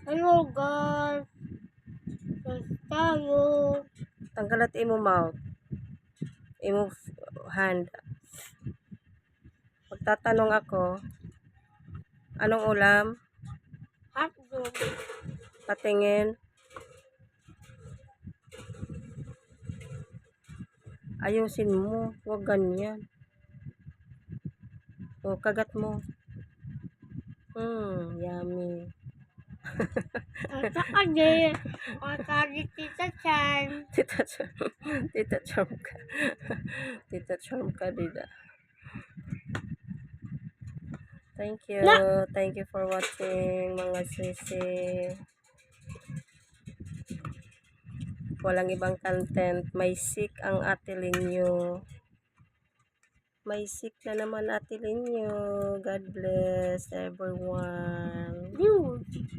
Hello guys, guys tayo. Tanggalat imo mouth. Imo hand. Magtatanong ako, anong ulam? Hotdog. Patingin. Ayusin mo, huwag ganyan. O, kagat mo. Yummy. At saka din, di Tita Chan. Tita Charm. Tita Charm ka. Tita Charm ka, Dida. Thank you. Thank you for watching, mga sisi. Walang ibang content. May sick ang Ate Linyo. May sick na naman Ate Linyo. God bless everyone. Dude.